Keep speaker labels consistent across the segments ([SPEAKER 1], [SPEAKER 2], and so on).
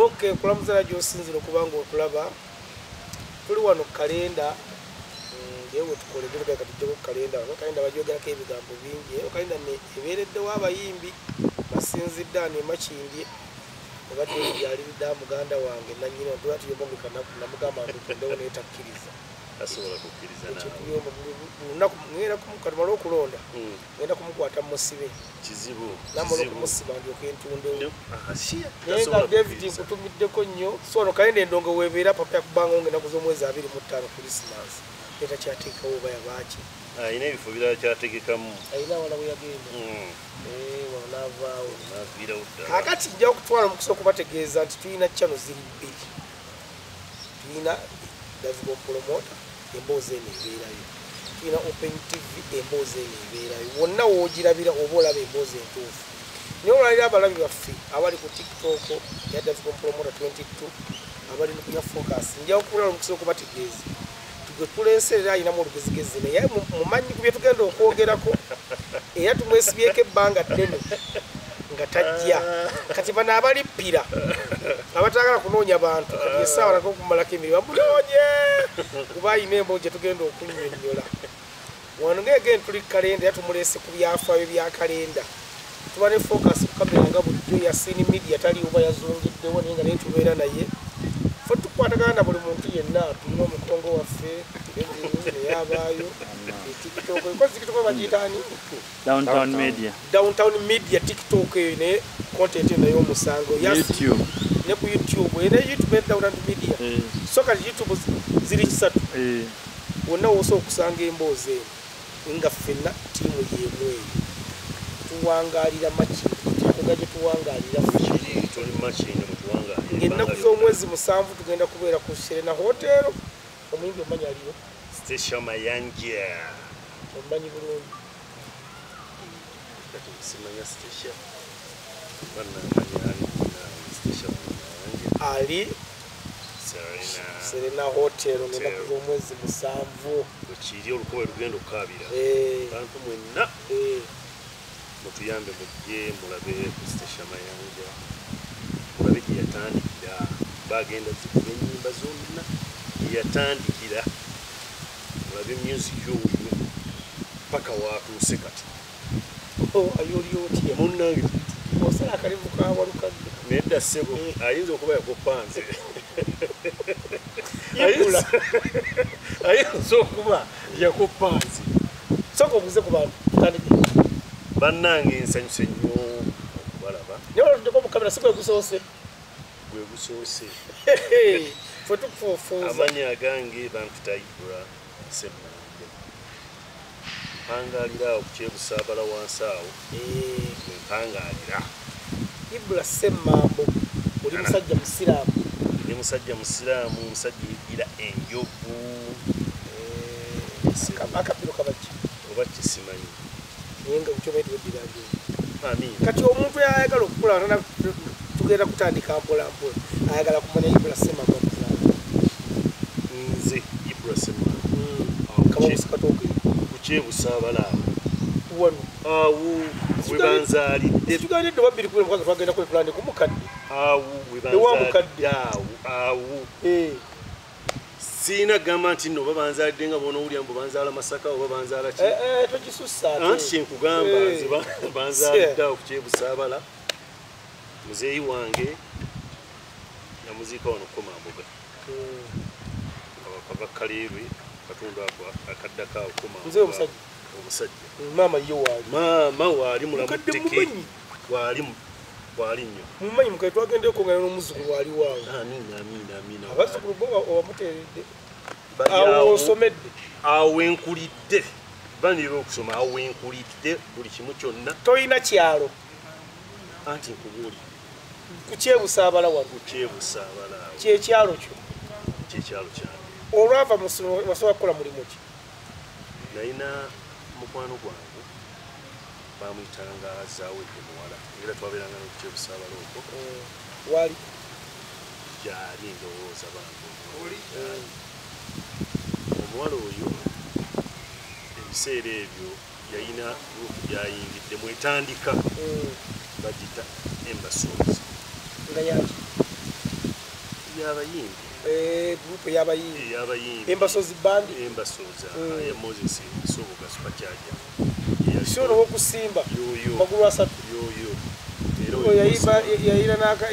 [SPEAKER 1] Okay, kulamuza josinziro kubanga okulaba. Tuli wano kalenda. Yewe tukolegera kati tujja kalenda. Kalenda bajogerako ebigambo bingi. Kalenda ne ebereddewo abayimbi basinzidde ne makindi. Obadde yali da muganda wange na nyina ntwa tuyomba namugamba ntutondewo n'etakkiriza.
[SPEAKER 2] Asobola kukkiriza
[SPEAKER 1] nawe. Ngenda kumukatumala okulonda. Ngenda kumukwata musibe.
[SPEAKER 2] Kizibu.
[SPEAKER 1] Namolo kumusiba ndyoke ntundewo.
[SPEAKER 2] Asiya.
[SPEAKER 1] Nenga David nkutumiddeko nnyo. So no kalenda endongo webeera papa yakubanga ngenda kuzomwezi 25 Christmas. Eta kyateekawo oba yabaaki.
[SPEAKER 2] Ayina ebifo birala kyategekamu.
[SPEAKER 1] Ayina wala bwe yagenda. Wanavaawo.
[SPEAKER 2] Naviira udda.
[SPEAKER 1] Kakati nja okutwala omukisa okubategeeza nti tulina channel ziri bbiri. Tulina Davigo Promoter, emboozi eno ebeerayo. Tulina Open TV, emboozi eno ebeerayo. Wonna woogirabira oba olaba emboozi entuufu. Niyo olwalira abalabi baffe abali ku TikTok ya Davigo Promoter 22 abali ku ya Focus. Nja okutwala omukisa okubategeeza. Tuleeserera ayinamu olugezigezi naye mumanyi ku bye tugenda okwogerako era tumwesibyeko ebbanga ddene nga tajja kati bano abalippira abatagala kunoonya bantu essaawa nako okumalako emirimu bamunoonye kuba ayina emboozi gye tugenda okunnyonnyola wano ngegeni tuli kalenda era tumuleese ku byafaayo bya kalenda tuba ne Focus ku kamera nga bulijjo ya Sini Media tali oba yazungiddewo naye nga naye tubeera naye fo tukwatagana na buli muntu yenna tulina omukongo waffe yabaayo TikTok because TikTok bagiyitaani Downtown Media TikTok eyo ne content nayo omusango
[SPEAKER 3] YouTube
[SPEAKER 1] ne ku YouTube ne YouTube Downtown Media so kati YouTube ziri kisatu wonna wose okusanga emboozi nga ffenna tiimu y'emu eyo tuwangalira makiri tuwangalira
[SPEAKER 2] tuli makiri mutuwangalira
[SPEAKER 1] ng'ennaku z'omwezi 7 tugenda kubeera ku Serena Hotel omuyimbi omanyi aliyo
[SPEAKER 2] Station Mayanja
[SPEAKER 1] omanyi bulungi
[SPEAKER 2] kati simanya station banamanya station Mayanja
[SPEAKER 1] ali Serena Hotel ng'ennaku z'omwezi 7
[SPEAKER 2] kiri olukoba lugendo okukabira bantu mwenna mutuyambe mujje mulabe ku Station Mayanja mulabe gye yatandikira bagenda zikuba ennyimba zonna gye yatandikira mulabe music oyo paka watuuse kati
[SPEAKER 1] ayoliyo otya
[SPEAKER 2] munnange
[SPEAKER 1] osala akalimu kawalukadde
[SPEAKER 2] nedda ssebo ayinza okuba yakoppanze ayinza okuba yakoppanze
[SPEAKER 1] soka obuze ku bantu tutandikira
[SPEAKER 2] bannange nsanyuse nnyo okubalaba
[SPEAKER 1] naye olatuddeko mu kamera si gwe gusoose
[SPEAKER 2] gwe gusoose
[SPEAKER 1] fwe tukufuufuuza
[SPEAKER 2] amannya agange bampitayibula Semmambo mpangaalira awo ku kyebusaabala wansi awo mpangaalira
[SPEAKER 1] Ibula Semmambo oli musajja musiraamu
[SPEAKER 2] ndi musajja musiraamu musajja yeddira enjovu
[SPEAKER 1] akabiro kabaki
[SPEAKER 2] oba kisimanyi
[SPEAKER 1] naye nga kyo baiti weddira njovu
[SPEAKER 2] amiina
[SPEAKER 1] kati omuntu ayagala okukula tugenda kutandika mpola mpola ayagala kumanya Ibula Semmambo
[SPEAKER 2] nze Ibula Semmambo
[SPEAKER 1] kabamusikatooke
[SPEAKER 2] kukyebusaabala
[SPEAKER 1] wano
[SPEAKER 2] awo webanzaalidde
[SPEAKER 1] tuganidde wabbiri kubera mukazi twagenda kwepulande ku mukadde
[SPEAKER 2] awo
[SPEAKER 1] ewamukadde
[SPEAKER 2] awo siina gamba nti nno oba banzaalidde nga bona owulira mbu banzaala Masaka oba banzaala ki
[SPEAKER 1] togisussa
[SPEAKER 2] anti kyenkugamba nze banzaalidde awo ku kyebusaabala muzeeyi wange namuziika wano Komamboga akava Kaleerwe katundu ako akaddako awo Komamboga omusajja
[SPEAKER 1] maama yo waali
[SPEAKER 2] maama waali mulamutteke waali nnyo
[SPEAKER 1] mumanyi mukazi twagenda okongana n'omuzukulu waali waawe
[SPEAKER 2] amiina
[SPEAKER 1] abazukulu bo owamuteeredde awo osomedde
[SPEAKER 2] awo wenkulidde banira okusoma awo wenkulidde buli kimu kyonna
[SPEAKER 1] tolina kyalo
[SPEAKER 2] anti nkubuuli
[SPEAKER 1] ku kyebusaabala wano
[SPEAKER 2] ku kyebusaabala
[SPEAKER 1] kyekyalo kyo
[SPEAKER 2] kyekyalo kyange
[SPEAKER 1] olwava masobola kukola mulimu ki
[SPEAKER 2] nalina mukwano gwange bamuyitanga Zaawedde muwala era twabeeranga n'okukyebusaabala okwo
[SPEAKER 1] wali
[SPEAKER 2] gyali ndowooza bange omuwala oyo ebiseera ebyo yalina gurupu gyayingidde mwetandika bagita Embasoozi
[SPEAKER 1] nga yaki
[SPEAKER 2] y'abayimbi
[SPEAKER 1] group y'abayimbi
[SPEAKER 2] y'abayimbi
[SPEAKER 1] Embasozi band
[SPEAKER 2] Embasoza ya Moses Soboga Supercharger
[SPEAKER 1] shono wokusimba
[SPEAKER 2] yoyo
[SPEAKER 1] magulu asatu
[SPEAKER 2] yoyo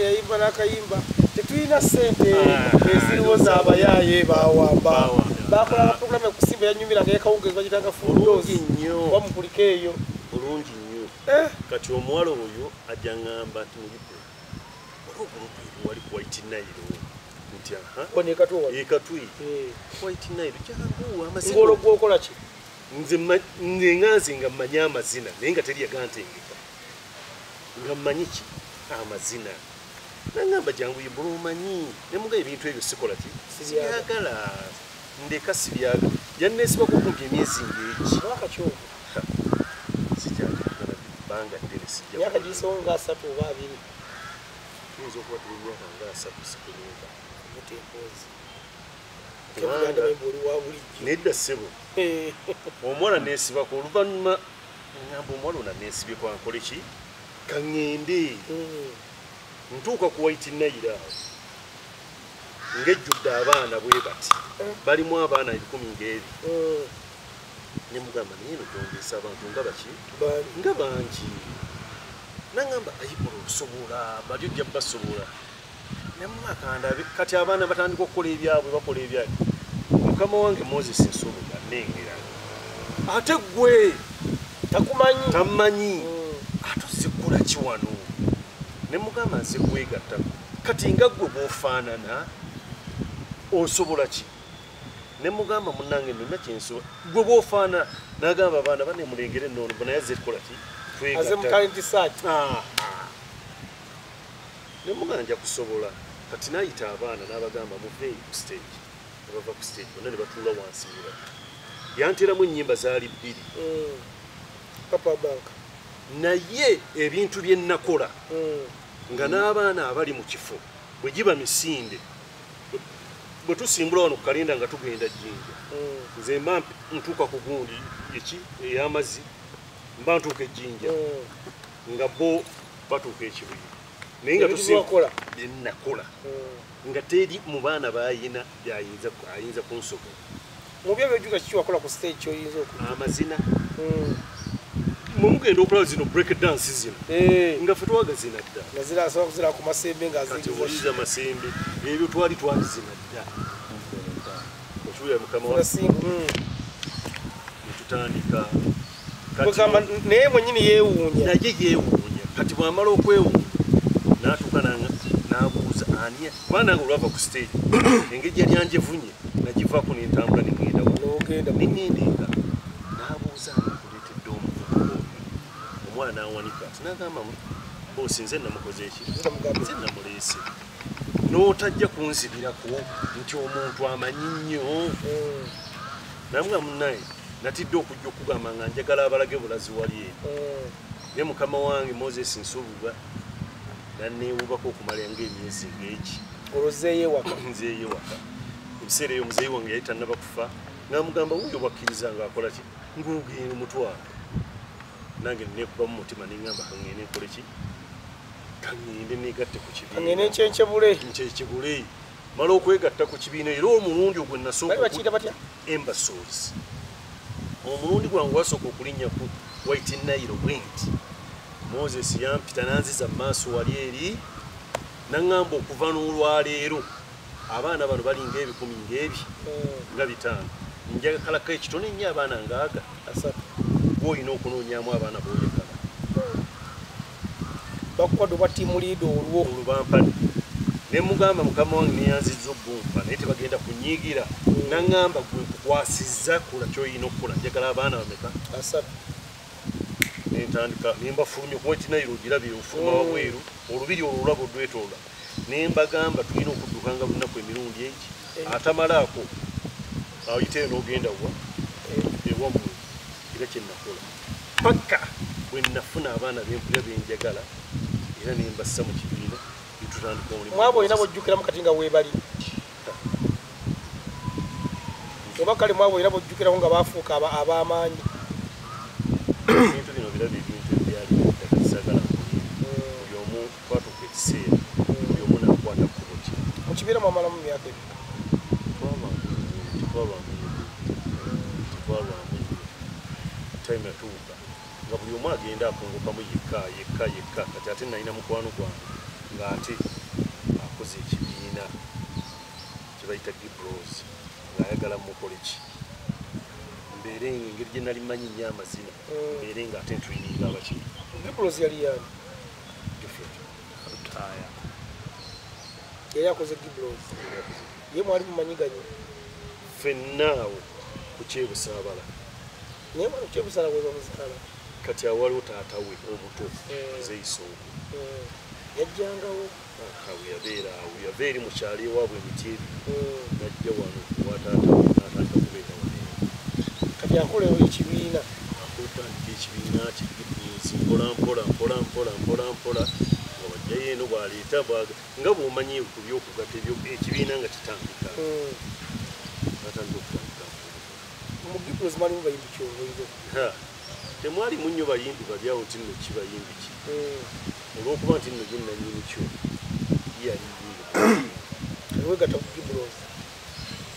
[SPEAKER 1] yayimba nakayimba tetulina sente eziriwo z'abayaye bawamba bakola program ekusimba yanyumira nga yakawunga bagitanga fuldozi
[SPEAKER 2] nnyo
[SPEAKER 1] bamukulika eyo
[SPEAKER 2] bulungi nnyo kati omuwala oyo ajja ngamba nti mulipo okugurupu wali ku White Nile nti
[SPEAKER 1] kone katwa
[SPEAKER 2] ekatwi White Nile kyangu amazina
[SPEAKER 1] ngolo gwokola ki
[SPEAKER 2] nze nganze nga mmanyi amazina naye nga teri yagantengeka nga mmanyi ki amazina nangamba jangu yimbula omanyi nemuga ebintu ebyo sikola ki sibyagala ndeka sibyagala yanneesibako kumpi emyezi ng'eki
[SPEAKER 1] mwakakyogo
[SPEAKER 2] sikyagala banga ddene sijja
[SPEAKER 1] myaka giyisewo nga 3 oba 2
[SPEAKER 2] tuyinza okuba tuli myaka nga 3 sikulinga
[SPEAKER 1] mutempozi
[SPEAKER 2] nedda ssebo omuwala neesibako oluvannyuma ngamba omuwala ona neesibyeko ankole ki kaŋŋende ntuuka ku White Nile awo ng'ejjudde abaana bwe bati balimu abaana 10,000 ne mugamba naye eno gyondeesa abantu nga baki nga bangi nangamba ayibula olusobola bali ojja basobola nemumakandabe kati abaana batandika okukola ebyabwe bakola ebyabwe mukama wange Moses Nsoboga nengera ate gwe tamanyi atuzikula ki wano ne mugamba nze kwegatta kati nga gwe bw'ofaanana osobola ki ne mugamba munnange nonna kyensobola gwe bw'ofaanana n'agamba abaana banemulengere ennono bona yazze kukola ki ne mugamba nja kusobola kati n'ayita abaana n'abagamba muveeyo ku stage ne bava ku stage bonna ne batuula wansi mula yanteramu ennyimba zaali 2
[SPEAKER 1] Papa Bank
[SPEAKER 2] naye ebintu bye nakola nga n'abaana abali mu kifo bwe giba misinde bwe tusimbula wano ku Kalinda nga tugenda Jjinja nze mba ntuuka ku gundi ey'amazzi mba ntuuka Ejjinja nga bo batuuka ekibuye naye nga tusimula bye nakola nga teri mu baana bayina ayinza kunsobola
[SPEAKER 1] mu byo by'ojuga kiki wakola ku stage kyoyinza okuba
[SPEAKER 2] amazina mugenda okulaba zino break dance zino nga fe twagazina dda
[SPEAKER 1] nazira ku masembe
[SPEAKER 2] ngaziza masembe ebyo twali twazina dda otuya mukama wa netutandika
[SPEAKER 1] naye mwenyini yeewuunya
[SPEAKER 2] naye yeewuunya kati bwamala okwewuunya n'atuuka n'abuuza ani kubanga nange olwava ku stage engeri yali anjevunye nagivaako nentambula neŋŋenda neŋŋendenga n'abuuza nakuleetedde omuvubuka omwana n'awanika ati n'agamba boosi nze namukoze eki nze namuleese n'otajja kunzibirako nti omuntu amanyi nnyo namwe munnaye natidde okujja okugamba nga njagala abalage bulazi wali eno ne mukama wange Moses Nsoboga nanneewubako okumala ng'emyezi ng'eki nzeeyo waka ebiseera eyo muzeeyi wange yali tannaba kufa n'amugamba wuyo bakkiriza ng'akola ki ng'ogenda omutwalo nange neekuba mu mutima neŋŋamba kaŋŋende nkole ki kaŋŋende neegatte ku kibiina nkyekibule mala okwegatta ku kibiina era omulundi ogwe nasooka Embasozi omulundi gwange wasooka okulinnya ku White Nile bwenti Moses yampita nanziza mu maaso wali eri naŋŋamba okuva n'olwaleero abaana bano balinga 10,000 nga 5 njakalako ekitone nnyo abaana ngaaga gw'olina okunoonyamu abaana b'oyagala
[SPEAKER 1] bakwadde oba ttiimu liido olwo
[SPEAKER 2] bampadde ne mugamba mukama wange neyanzizza obbumpa naye tebagenda kunyiigira naŋŋamba gwe nkukwasizza kola ky'olina okukola njagala abaana bameka nentandika nembafulumya okuba ekinairo ogirabye ofuluma wabweru olubiri olwo olwaba odwetoola nembagamba tulina okuddukanga lunaku emirundi egi atamalaako ayiteyo n'ogenda ewammwe era kyenakola paka bwe nafuna abaana bempulira benjagala era nembassa mu kibiina netutandika omulimu
[SPEAKER 1] mwaba olina bwojjukiramu kati nga weebali oba kale mwaba olina bwojjukiramu nga bafuuka ab'amaanyi
[SPEAKER 2] ebintu bino biraba ebintu ebyali eddaka kisagala buli omu twatuuka ekiseera buli omu nakwata ku buti
[SPEAKER 1] mukibeera mwamala mu myaka ebiri
[SPEAKER 2] twalwamu time yatuuka nga buli omu agenda akungukamu yekka kati ate nalina mukwano gwange ng'ate akoze ekibiina kyebayita gibros ng'ayagala mukole ki mbeere engeri gye nali manyi nnyo amazina mbeere ng'ate ntwininga abakiri
[SPEAKER 1] gibros yali yani yali akoze gibros ye mwali mumanyiganye
[SPEAKER 2] fennaawo ku kyebusaabala
[SPEAKER 1] naye mwana kukyebusala bweba muzaala
[SPEAKER 2] kati awaliwo taata we omuto zeisoogo
[SPEAKER 1] yajjangawo
[SPEAKER 2] awe yabeera awo yava eri mukyalo ewaabwe emiti ebiri najja wano wataata natandika kubeera waneera
[SPEAKER 1] kati akolewo ekibiina
[SPEAKER 2] akotandika ekibiina kigibinsi mpolampola nga bajjayo eno bwaleeta nga bwomanyi ku byokugatta ekibiina nga kitandika natandika okutandika
[SPEAKER 1] mu gibros mwalimu bayimbi kyongoizo
[SPEAKER 2] temwalimu nnyo bayimbi balyawo nti nno kibayimbi ki olwokuba nti nno gyenanyini kyo
[SPEAKER 1] wegatta ku gibros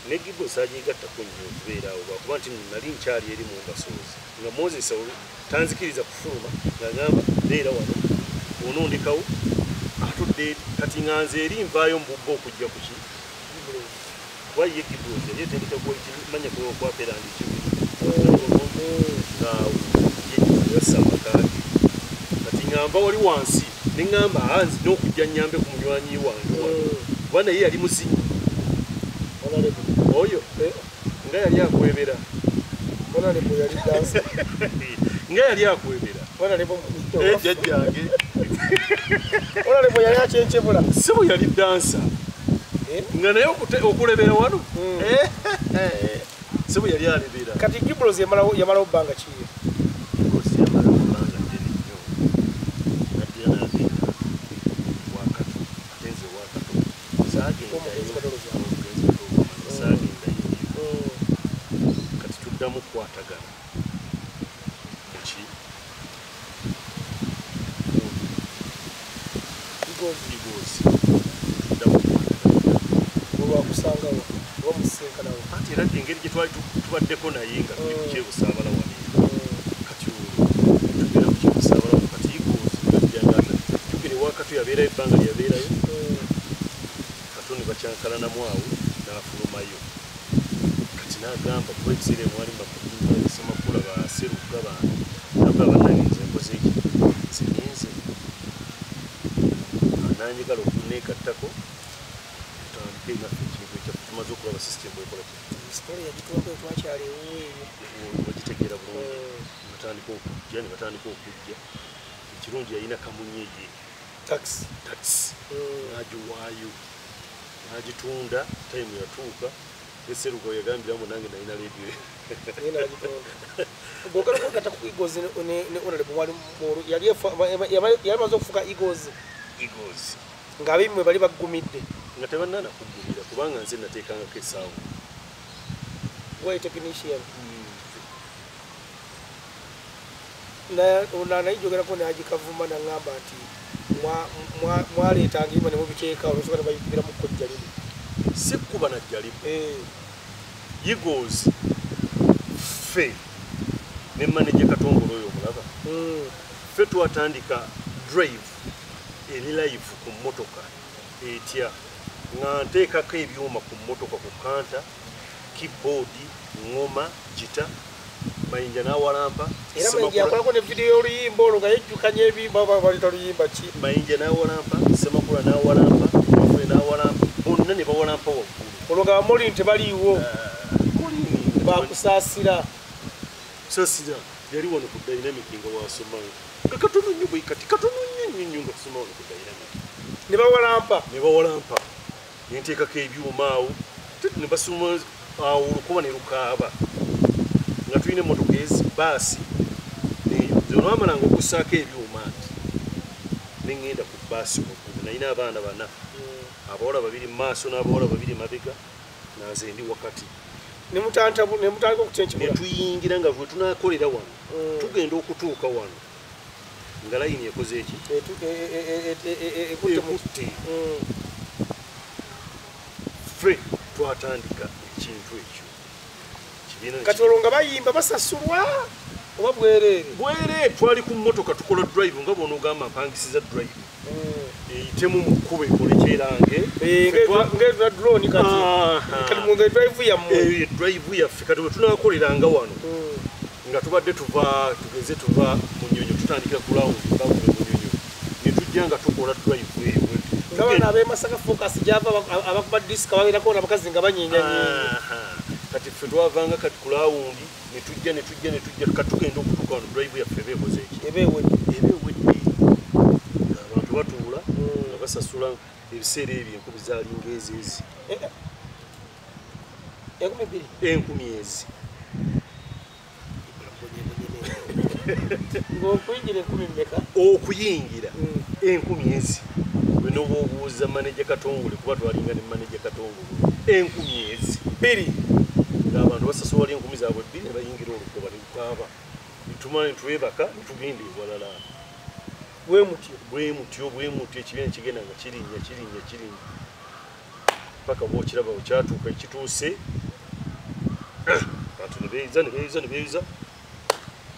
[SPEAKER 2] ne gibros agyegattako nnyo okubeeraawo lwakuba nti nno nali nkyali eri mu mbasoozi nga moses tanzikiriza kufuluma ng'agamba beera wano onondekawo atudde kati nga nze eri nvaayo mu bubba okujja ku ki waye gibros yali etendeka manya kwapera ndikiyosamakaage kati ngamba wali wansi neŋŋamba anzi n'okujja nnyambe ku munywanyi wange kuba naye yali muzinyi oyo nga yali akwebera nga yali akwebera jjajjange
[SPEAKER 1] yali akyenkyebula
[SPEAKER 2] si bwe yali dansa nga naye okulebera wano si bwe yali alebera
[SPEAKER 1] kati gibros yamalawo bbanga kiyo
[SPEAKER 2] kati tuddamu kukwatagana ki igozi tuddamu kukwatagana
[SPEAKER 1] olwakusangawo oba musinkanawo
[SPEAKER 2] ati era engeri gye twali tubaddeko naye nga tuli ku kyebusaabala wali kati tugera ku kyebusaabala kati igozi tugere wakati yabeerayo ebbanga lyabeerayo katoni bakyankalanamu awo n'afulumayo kati n'agamba kuba ebiseera emwali mbakunyinza semakula baseruga bantu nabwe abanange nkoze eki nze nanjagala okuneegattako tutandike ngaffe ekintu ekyaffe tumaze okulaba sisitemu ekola
[SPEAKER 1] sitole yagitwako etwakyali eweeyo
[SPEAKER 2] bagitegeera bulungi batandika okujja ekirungi yalina kamunyeeye
[SPEAKER 1] taxi
[SPEAKER 2] nagiwaayo nagitunda time yatuuka eserugo yagambiramu nange nalina ledio
[SPEAKER 1] bwogalakogata ku eagles ne honorable mwali yali maze okufuka eagles ng'abimwe bali baggumidde
[SPEAKER 2] nga tebannana kuggumira kubanga nze nateekangako essaawa
[SPEAKER 1] way technician nayijogerako nagikavuma naŋŋamba nti mwaleetanga ima ne mubiteeka olusobola ne bayikiramu kkojja lino
[SPEAKER 2] si kkuba najjalimu eagles ffe ne manager katongolo oyo omulaba ffe twatandika drive eri live ku mmotoka etya nga nteekako ebyuma ku mmotoka ku kanta keyboard ngoma gita mayinja n'awalampa
[SPEAKER 1] era mayinja yakolako ne video y'oluyimba olwo nga yejjukanya ebimba balita luyimba ki
[SPEAKER 2] mayinja n'awalampa semakula n'awalampa baffe n'awalampa bonna ne bawalampa waggulu
[SPEAKER 1] olwo nga bamolini tebaliiwo bakusaasira
[SPEAKER 2] saasira yali wano ku dynamic nga wasomayo nga katono nnyo bwe kati katono nnyo nga tusoma wano ku dynamic
[SPEAKER 1] ne bawalampa
[SPEAKER 2] nenteekako ebyuma awo ne basoma awo olukuba ne lukaaba nga tulina emmotoka baasi olwamalanga okussaako ebyuma nti neŋŋenda ku baasi waggulu nalina abaana bana abawala babiri mu maaso n'abawala babiri mabega naze ndi wakati
[SPEAKER 1] nemutandika okutenkibula
[SPEAKER 2] netuyingira nga bwe tunakolera wano tugenda okutuuka wano nga layini ekoze eki ekutte ffe twatandika ekintu ekyo
[SPEAKER 1] kati olwo nga bayimba basasulwa oba bwerere
[SPEAKER 2] twali ku mmotoka tukola drive nga bw'onoogamba mpangisiza drive eyitemu mu kkubo ekolekerange
[SPEAKER 1] ng'etuna drone kati nga drive yammwe
[SPEAKER 2] drive yaffe kati bwe tunaakoleranga wano nga tubadde tugeze tuva mu nnyonyo tutandikira ku lawundi bakume mu nnyonyo ne tujja nga tukola drive eyo
[SPEAKER 1] nga bano ab'emasaka focus gyava abakuba disika babeerako n'abakazi nga banyiinyanyiina
[SPEAKER 2] kati ffe twavanga kati ku lawundi ne tujja kati tugenda okutuuka wano drive yaffe ebeekoze eki ebeewedde abantu batuula nga basasula ebiseera ebyo enkubi zaalinga ezeezi 10,000 ezi
[SPEAKER 1] ng'okuyingira 10,000 mmeka
[SPEAKER 2] okuyingira 10,000 ezi bwe noba obuuza maneja Katongole kuba twalinga ne maneja Katongole 10,000 ezi bbiri ng'abantu basasula wali 10,000 zaabwe bbiri ne bayingira olugoba ne lukaaba nitumala ne twebaka ne tugenda ewalala bwe mutyo ekibiina kigenda nga kirinnya paka bw'okiraba wekyatuuka ekituuse abantu ne beeyuza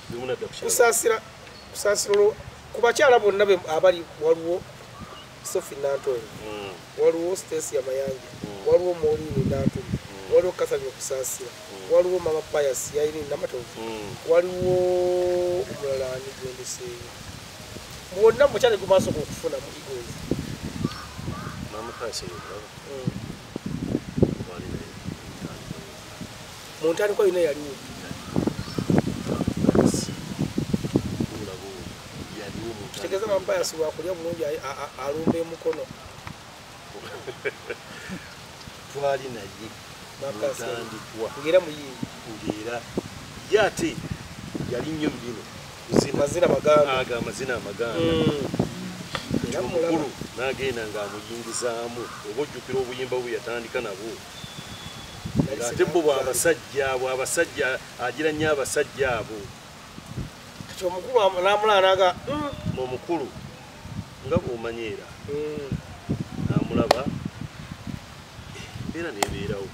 [SPEAKER 2] bimunadda
[SPEAKER 1] kusaasira ku bakyala bonna abali waliwo Sophie Nantongo waliwo Stacy Amayanja waliwo Maureen Nantongo waliwo Catherine Kusaasira waliwo Mama Pius Irene Namatovu waliwo omulala ani gwendeseeyo bonna mukyale gu maaso g'okufuna mu Eagles mu ntandikwa yonna yaliwo kitegeeza Mama Pius lwakulya bulungi alumba emukono
[SPEAKER 2] twali naye mutandikwa
[SPEAKER 1] ngera muyimbi
[SPEAKER 2] ngera ye ate yali nnyo bino
[SPEAKER 1] amazina
[SPEAKER 2] amaganda omukulu n'agenda ng'amuyingizaamu oba ojjukira obuyimba bwe yatandika nabwo ng'ate bo abasajja agira nnyo abasajja abo
[SPEAKER 1] kati omukulu n'amulanaga
[SPEAKER 2] omukulu nga bw'omanyeera n'amulaba embeera neebeerawo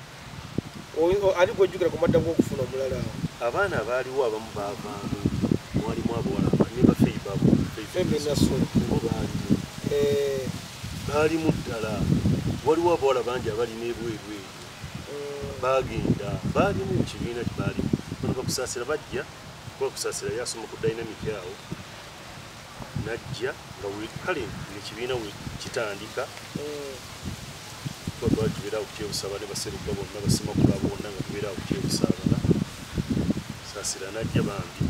[SPEAKER 1] ali gwojjukira ku madda g'okufuna omulala awo
[SPEAKER 2] abaana abaaliwo abamu baavaamu mwalimu abawala ne bafeibabo baalimu ddala waliwo abawala bangi abalina ebweru eyo bagenda baalimu ekibiina kibaalimu bano bakusaasira bajja kuba kusaasira yasoma ku dynamic awo najja nga kale ekibiina we kitandika kuba twali tubeerawo kukyebusaba ne baseruka bonna basemakula bonna nga tubeerawo kukyebusabala saasira najja bambi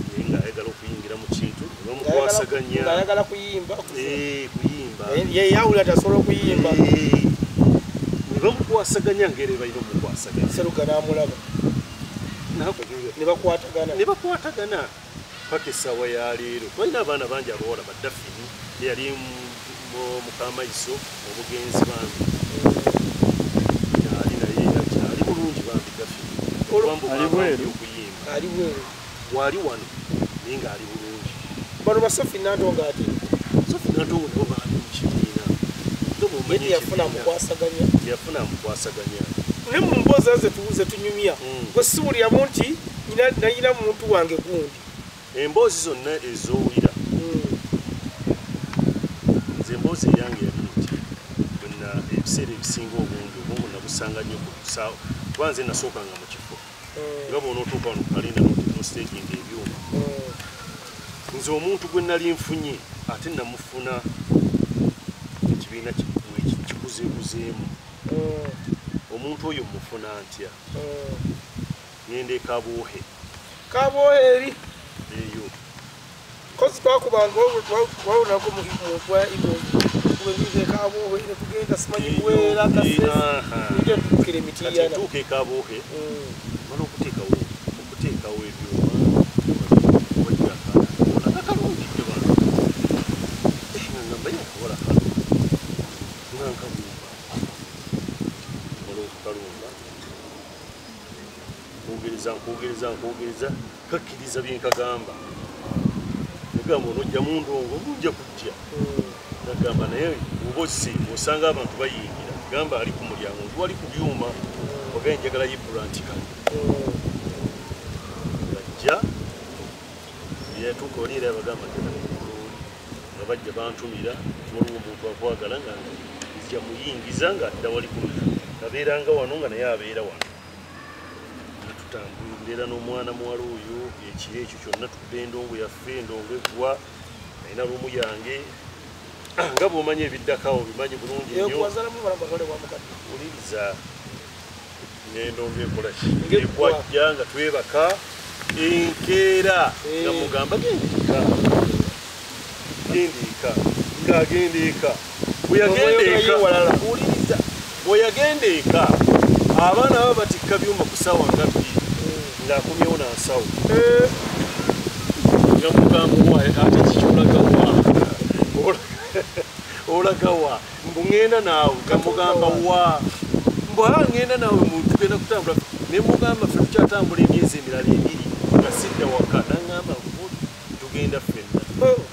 [SPEAKER 2] naye ng'ayagala okuyingira mu kintu nebamukwasaganya
[SPEAKER 1] ayagala kuyimba
[SPEAKER 2] yeyawula
[SPEAKER 1] tasobola okuyimba
[SPEAKER 2] ne bamukwasaganya ngere balina omukwasaganya
[SPEAKER 1] seruka n'amulaba ne
[SPEAKER 2] bakwatagana paka essaawa ya leero balina abaana bangi abawala baddafini yali mukamaiso omugenzi bambi ali naye ali bulungi bambi dafini okuyimba wali wano naye ng'ali bulungi
[SPEAKER 1] bano ba Sophie Nantongo ati
[SPEAKER 2] Sophie Nantongo nabo baali mu kibiina
[SPEAKER 1] yafuna mukwasaganya ne mu mboozi ze tunyumya gwe siwuliramu nti nayina muntu wange gundi
[SPEAKER 2] emboozi zonna ezowulira nze emboozi eyange yali nti bwena ebiseera ebisinga obungi obwongo nabusanga nnyo kuba nze nasookanga mu kifo nga bwona otuuka wano kukalinda nostaging ebyuma nze omuntu gwe nali nfunye ate namufuna ekibiina kikuzeekuzeemu omuntu oyo mufuna ntya ngenda ekaboohe
[SPEAKER 1] eri
[SPEAKER 2] eyo
[SPEAKER 1] kozi twakubanga wawonako muntu wa Eagles ekaboohe netugenda simanyi kuweera kasnja tutukira emitiyana
[SPEAKER 2] tuuka ekaboohe mala okuteekawo ebyuma akalungidde bano ngamba yakola kano nankamumba mala okukalumba nkwogeriza kakkiriza byenkagamba negamba onojja mundongo mujja kujja nagamba naye obozi osanga abantu bayingira gamba ali ku mulyango wali ku byuma ogenye njagala yiplant kan bajja yetuko lira bagamba nga bajja bantumira waliwo omuntu akwagala nga nzija muyingiza nga adda wali ku kabeeranga wano nga naye abeera wano tutambulira n'omwana muwala oyo ekiro ekyo kyonna tudde endongo yaffe endongo eggwa alina lumu yange nga bw'omanya ebiddakawo bimanyi bulungi nnyo uliriza n'endongo ekola ekwajja nga twebaka enkeera nga mugamba gendeeka ng'agenda eka uliriza bweyagenda eka abaana aba batikka byuma ku ssaawa nga bbiri ng'akomyewo nansawo nga mugamba wa ate kikyolagawa olagawa mbu ŋŋenda naawe nga mugamba wa mbwa ŋŋenda naawe tugenda kutambula ne mugamba ffe tukyatambula emyezi emirala ebiri nga sidda waka naŋŋamba tugenda ffenna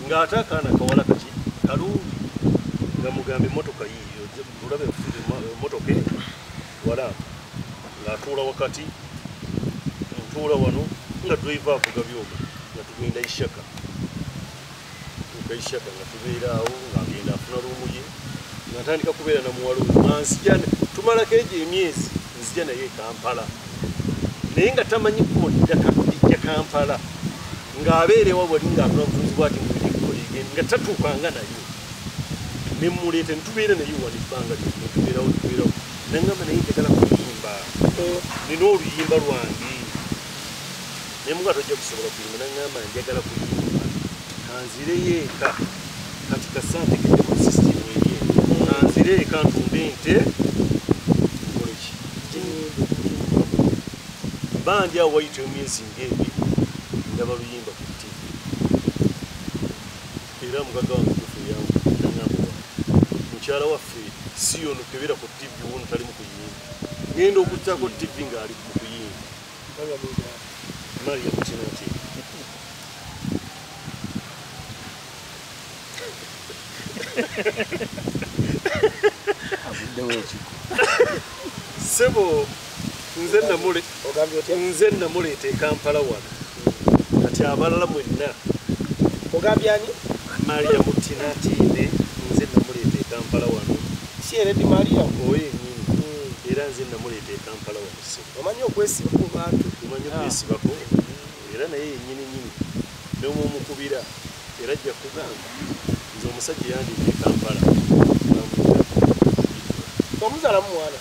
[SPEAKER 2] ng'ate akaana kawala kaki kalungi nga mugamba emmotoka yiyo olabe emmotoka wala ng'atuula wakati ntuula wano nga drive avuga byuma nga tugenda ishaka nga tubeera awo ng'agenda afuna lumu ye nga ntandika kubeera namuwala nga nzija tumalako egyo emyezi nzija naye Kampala naye nga tamanyi kodda Kampala ng'abeerewa wali ng'afuna bufunzibwa ati mulikolege nga tatuukanga naye nemuleeta netubeera naye wano ebbanga netubeerawo nangamba naye njagala kuyimba nina oluyimba lwange naye muga tojja kusobola kuyimba nangamba njagala kuyimba kanzireyo eka kati kasante kedde mu sisitimu erye kanzire eka ntumbe nte koleki bandi awo wayita emyezi ng'ebiri ndaba luyimba ku TV era mugaga wange kufuyangu nangamba mukyala waffe si yono kebeera ku TV wono tali mu kuyimba ngenda okuttako TV ng'ali mu kuyimba Maria Mutinati sebo nze namuleeta e Kampala wano kati abalala mwenna
[SPEAKER 1] ogambyani
[SPEAKER 2] Maria Mutinatinde nze namuleeta e Kampala wano
[SPEAKER 1] si eredi Maria
[SPEAKER 2] oyo ennyini era nze namuleeta e Kampala wano
[SPEAKER 1] omanyi okwesiba ku bantu
[SPEAKER 2] omanyi okwesibako era naye yennyini nyini n'omumukubira era ajja kugamba nze omusajja yandiika e Kampala
[SPEAKER 1] omuzalamu mwana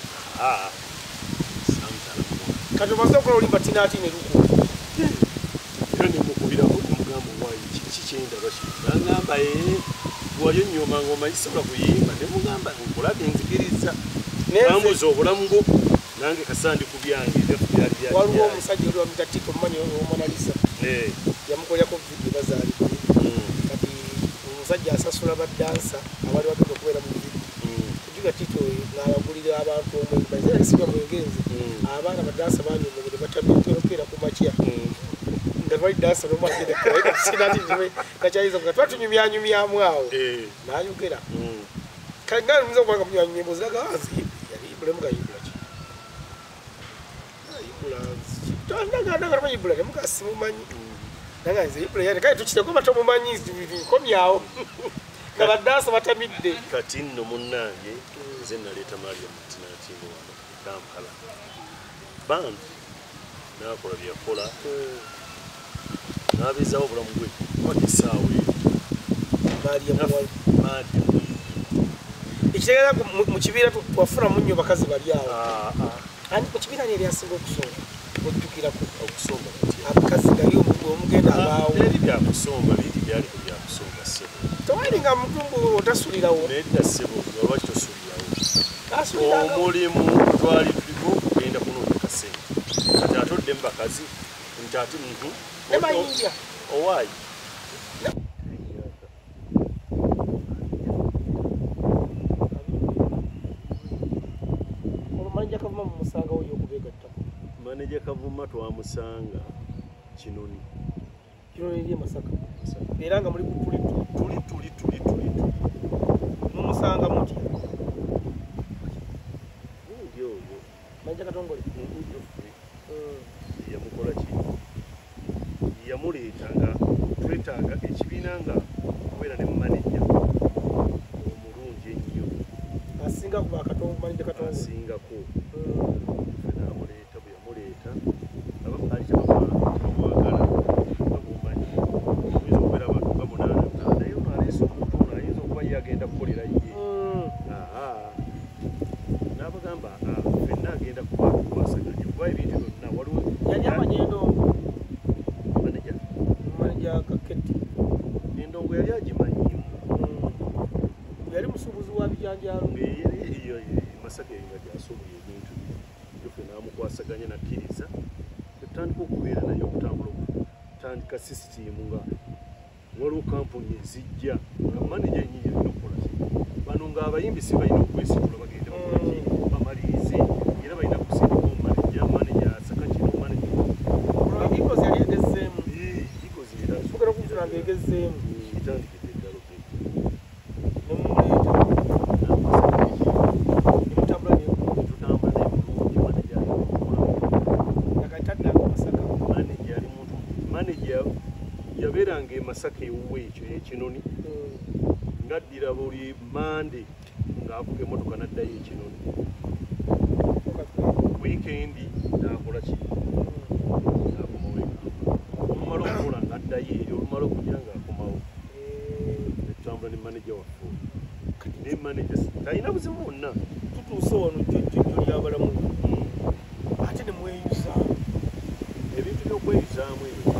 [SPEAKER 2] samuzalamu
[SPEAKER 1] kati omaze okola olimba tinati ne luku
[SPEAKER 2] era nemukubirako nemugamba owayi kiki kyendaba nangamba wali onnyoma nga omanyi sobola kuyimba nemugamba nkulabe nzikiriza ambuza obulamu bwo nange kasandiku byange
[SPEAKER 1] waliwo omusajja oli wamita tiko omumanyi omonalisa yamukolyako vidiyo bazaali kati omusajja asasula badansa abali batuka okubeera mu vidiyo kujuga tiko ng'abagulira abantu omwebaziralisibwa mwengenzi abaana badansa banyumugere batamitookera ku makya nga twali dansa nomakinakyayiza nga twatunyumyanyumyamu awo nayogera kangana muza okubanga munyanyumyembo ziraga yayibulemu gayibulaki ayibula temukasimumanyi nanganze yibula yane kale tukireko batomumanyi komyawo nga badansa batamidde
[SPEAKER 2] kati nno munnange nze naleeta Maria Mutinatinde wano Kampala bandi nakola byakola nabeezaawo obulamu bwe kwata essaawa
[SPEAKER 1] ekitegeeza mu kibiira twafunamu nnyo bakazi bali awo ani mu kibiira ni eryasinga okusonga ojjukirako
[SPEAKER 2] okusomba
[SPEAKER 1] abakazi gali omugenda abaawo
[SPEAKER 2] eri byakusomba biri byali byakusomba ssebo
[SPEAKER 1] tewali nga mutumbu otasulirawo
[SPEAKER 2] nedda ssebo olwaki tosulirawo omulimu twali tuliko kugenda kunoonya kasente kati atoddemu bakazi nti ate
[SPEAKER 1] nemayinja
[SPEAKER 2] owaayi
[SPEAKER 1] olumanja kavuma mumusanga oyo okubeegattako
[SPEAKER 2] maneja Kavuma twamusanga Kinoni
[SPEAKER 1] eri Masaka era nga muli tuli mumusanga muti Kanongole
[SPEAKER 2] yamukola ki yamuleeta nga twetaaga ekibiina nga kubeera ne maneja omulungi ennyo
[SPEAKER 1] asinga ku bakatonmanija katongo
[SPEAKER 2] asingako namuleeta bwe yamuleeta abaali kyabamwagala bamumanyi oyinza okubeera abantu bamunaana naye ono aleese omuntu ono ayinza okuba yagenda kukolera ye n'abagamba fenna agenda kukwasaganya kuba ebintu byonna waliwo
[SPEAKER 1] yali amanyendo
[SPEAKER 2] maneja
[SPEAKER 1] kaketi
[SPEAKER 2] endongo yali agimanyimu
[SPEAKER 1] yali musuubuzi wa bijanjalo
[SPEAKER 2] masaka nga gyasubula ebintu yofe n'amukwasaganya nakkiriza etutandika okubeera naye okutambula okutandika sisitimu nga waliwo kampuni ezijja nga maneja enyinyi alina okukola bano ng'abayimbi si balina okwesitula bagende bakolaki bamalirize era balina kusindika omumaneja maneja asaka kino maneja
[SPEAKER 1] ikozi yali egezeemu
[SPEAKER 2] ikozi
[SPEAKER 1] sukera okutunanga egezeemu
[SPEAKER 2] etandikidde eddalo yabeeranga emasaka ewuwe ekyo ekinoni ngaddira buli mande ng'avuga emmotoka n'addayo ekinoni wiikendi n'akola ki n'akomawo olumala okukola ng'addayo eri olumala okujja ng'akomawo netutambula ne maneja waffe ne maneja talina buzibu bwonna
[SPEAKER 1] tutuuse wano jjojjo lyabalamu ate ne mweyuza
[SPEAKER 2] ebintu by'okweyuzaamu ebyo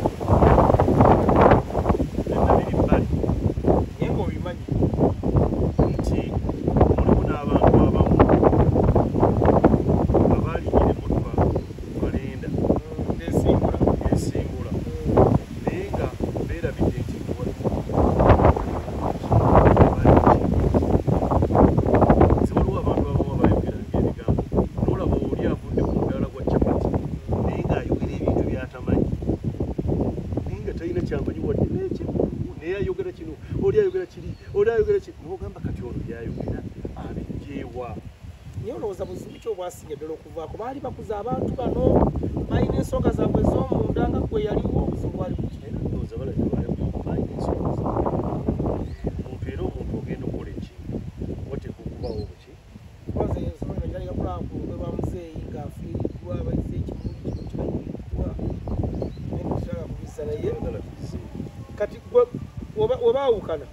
[SPEAKER 1] bwasinga ddala okuvaako baali bakuza abantu bano balina ensonga zaabwe ez'omunda nga gwe yaliwo obuzibu bwali
[SPEAKER 2] omuntu era omuntu ogenda okukola ekintu wateeka okubawo buki
[SPEAKER 1] yaligakulaakulwe lwa muzeeyi ng'afiiriddwa bayize ekimuli kino kyayiddwa nekitala kubisa naye kati webaawukana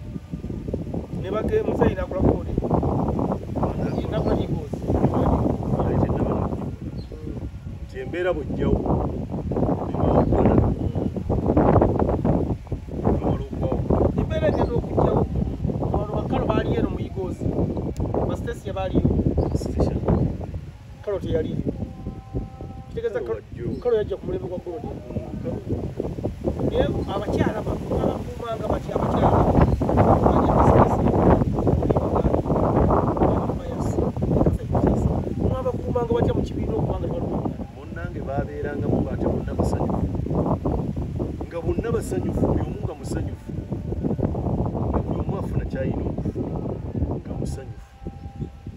[SPEAKER 1] ne bagee muzeeyi nakula kode nakula igoozi
[SPEAKER 2] embeera bwejjawo
[SPEAKER 1] embeera egenda okujjawo wano bakalo baali eno mu igoozi basitesiya baaliyo kalo teyaliyo kitegeeza kalo yajja ku mulembe gwa golodi naye abakyala babakuumanga batya abakyala abakuumanga batya mu kibiina okubanga
[SPEAKER 2] bonnange babeerangamu ate bonna basanyufu nga bonna basanyufu buli omu nga musanyufu nga buli omu afuna kyalina okufuna nga musanyufu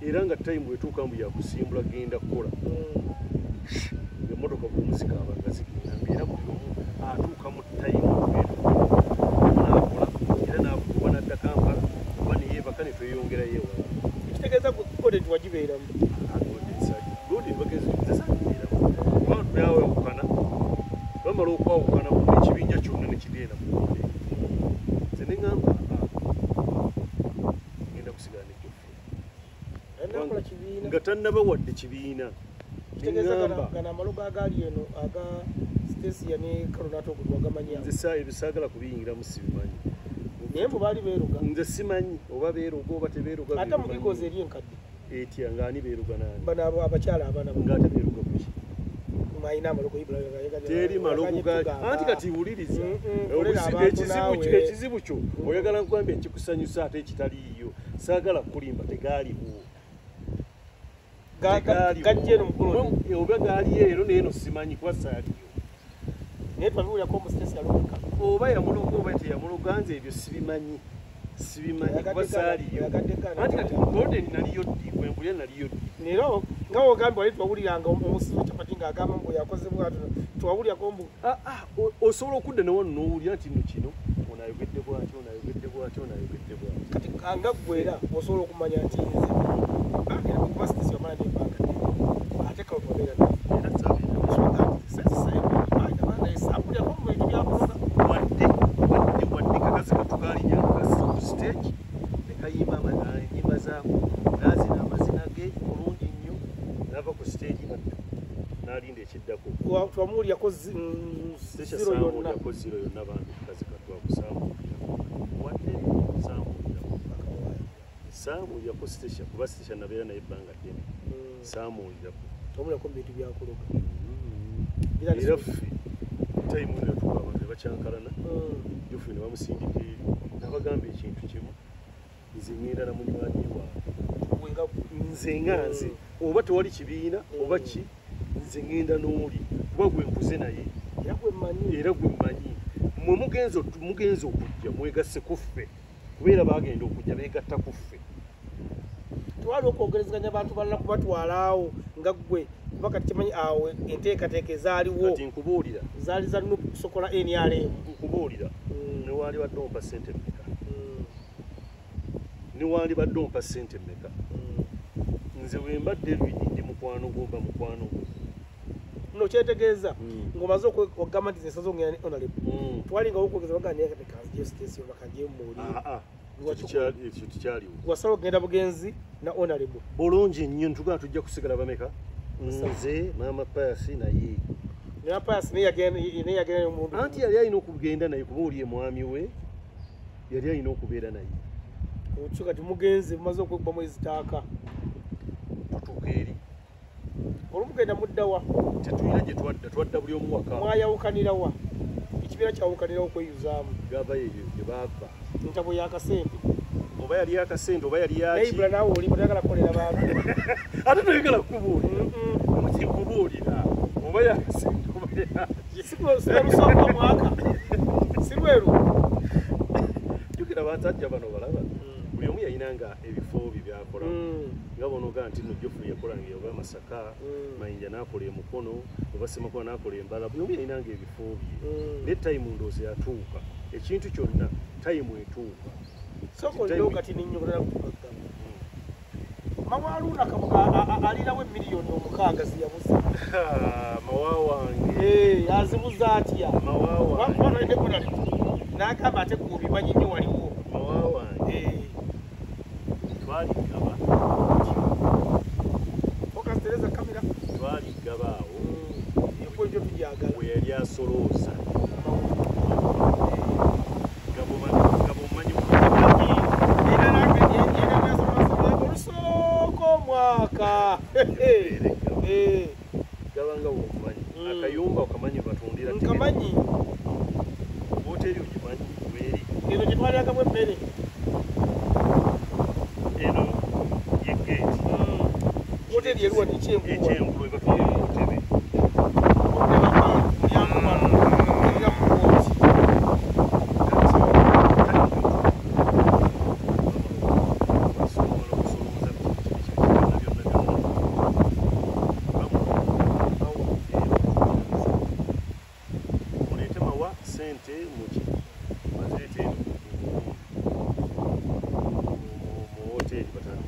[SPEAKER 2] era nga tayimu bwetuuka mbu yakusimbula genda kukola emmotoka bwomuzikaaba nga zigenda ngaera buli omu atuuka mu tayimu nakola era nakuba nadda Kampala oba neyeebaka netweyongerayo ewa
[SPEAKER 1] ekitegeeza gode tiwagibeeramu
[SPEAKER 2] byawawukana bamala okwawukana ekibinja kyonna nekigenda mukonde nze neŋŋamba genda kusigala nejjoffe nga tannaba wadde kibiina
[SPEAKER 1] amalogo agaali eno aga stesiya ne kalonato okuwagamanya
[SPEAKER 2] nze ebisaagala kubiyingiramu sibimanyi
[SPEAKER 1] naye mbu baali beeruga
[SPEAKER 2] nze simanyi oba beeruga oba tebeeruga
[SPEAKER 1] ate mu igoozi eri enkadde
[SPEAKER 2] etya ngaani beeruga nani
[SPEAKER 1] bano abakyala abaana
[SPEAKER 2] ngaate beeruga kuki teri malogo gaali anti kati wuliriza ekizibu kyo oyagala nkugambye ekikusanyusa ate ekitaliiyo saagala kulimba tegaaliwo oba gaaliyo ero naye no simanyi kuba saaliyo
[SPEAKER 1] naye twabiwulirako omusitesi yalobeka
[SPEAKER 2] oba yamuloga oba teyamuloga nze ebyo sibimanyi sibimanyi kuba saaliyo anti kati golden naliyo ddi kwembulya naliyo ddi
[SPEAKER 1] nero nga wogambye wali twawuliranga omusizi kyapati ng'agamba mbu yakoze bwatu twawulyako mbu
[SPEAKER 2] osobola okudda newo nowulira nti no kino onayogedde bwatyo onayogedde bwatyo onayogedde bwatyo
[SPEAKER 1] kati nga ggwera osobola okumanya nti nze bagera mu kubasitisi wamala n'ebbanga ate kawe twabeera
[SPEAKER 2] era wadde kakazi katukaalinya ku stage ne kayimba enyimba zaako naazina amazina ge bulungi nnyo nava ku stage n'alinda ekiddako
[SPEAKER 1] twamuwulyako ziro yonna
[SPEAKER 2] bantu kakazi katwakusaamulirako wadde saamuwulirako station kuba station nabeera naye ebbanga ddene saamuwulirako
[SPEAKER 1] tomulyako mu bintu byakologa
[SPEAKER 2] era ffe tayimu netuka abantu ne bakyankalana jufe ne bamusindika eri nabagamba ekintu kimu nze ngenda na munywanyi waabwe nze nga nze oba tewali kibiina oba ki nze ngenda n'oli kuba gwe nkuze naye era gwe mmanyi mwe mugenza okujja mwegasse kuffe kubeera bagenda okujja beegatta kuffe
[SPEAKER 1] twali okwogerezeganya abantu balala kubatwalaawo nga ggwe kuba kati kimanyi awo enteekateeka ezaaliwo
[SPEAKER 2] kati nkubuulira
[SPEAKER 1] zaali za sokola NRM
[SPEAKER 2] nkubuulira newaali badde ompa ssente mmeka newaali badde ompa ssente mmeka nze bwe mbadde lwigi ndi mukwano gomba mukwano gwo
[SPEAKER 1] no kyetegeeza ng'omaze okugamba nti nsazo ongenda ne honorable twalingawo okwogeza bagamba naye kati station bakagyemmuuli
[SPEAKER 2] ekyo tikyaliwo
[SPEAKER 1] wasala okugenda bugenzi na honorable
[SPEAKER 2] bulungi nnyo ntugamba tujja kusigala bameka nze maama Pius naye
[SPEAKER 1] naye Pius naye yagenda omuntu
[SPEAKER 2] anti yali alina okugenda naye kuba oli mwami we yali alina okubeera naye
[SPEAKER 1] okyo kati mugenzi mumaze okwekubamu ezitaaka
[SPEAKER 2] tutuuka eri
[SPEAKER 1] olumugenda muddawa
[SPEAKER 2] tetulina gye twadda buli omu waka
[SPEAKER 1] mwayawukanirawa ekibiina kyawukanirawo okweyuzaamu
[SPEAKER 2] gava eyo gye baava
[SPEAKER 1] ntabo yakasente
[SPEAKER 2] oba yali yakasente oba yali yaki
[SPEAKER 1] naibula naawe oli toyagala kukolera bantu
[SPEAKER 2] ate toyagala kubuulira mukikubuulira oba yakasente oba yaki
[SPEAKER 1] silusooka mwaka si lweru
[SPEAKER 2] jjukira basajja bano balaba buli omu yayinanga ebifo bye byakola nga bonoga nti no Jofu yakolanga oba Masaka Mayinja n'akola emukono oba Semakola n'akola embala buli omu yayinanga ebifo bye ne tayimu ndoozi yatuuka ekintu kyonna tayimu etuuka
[SPEAKER 1] soko leo kati ninnyogera kugamba mawaluna kamuka alirawo emiliyoni omukaaga ziyabuza
[SPEAKER 2] mawawange
[SPEAKER 1] yazibuza atya mawawange n'agamba ate kubimanyi nnyo waliwo
[SPEAKER 2] mawawange twaligaba
[SPEAKER 1] okastereza kamera
[SPEAKER 2] twaligaba awo
[SPEAKER 1] ekyo ekyo tujagala
[SPEAKER 2] we yali asolooza
[SPEAKER 1] mwaka
[SPEAKER 2] gabanga wokumanyi akayumba okamanyi batundira
[SPEAKER 1] nkamanyi
[SPEAKER 2] hoteri ogimanyi weri
[SPEAKER 1] eno gyetwaliragamu emmere
[SPEAKER 2] eno yegeeti
[SPEAKER 1] hoteri eriwa
[SPEAKER 2] ekyengulu ebatundira otebe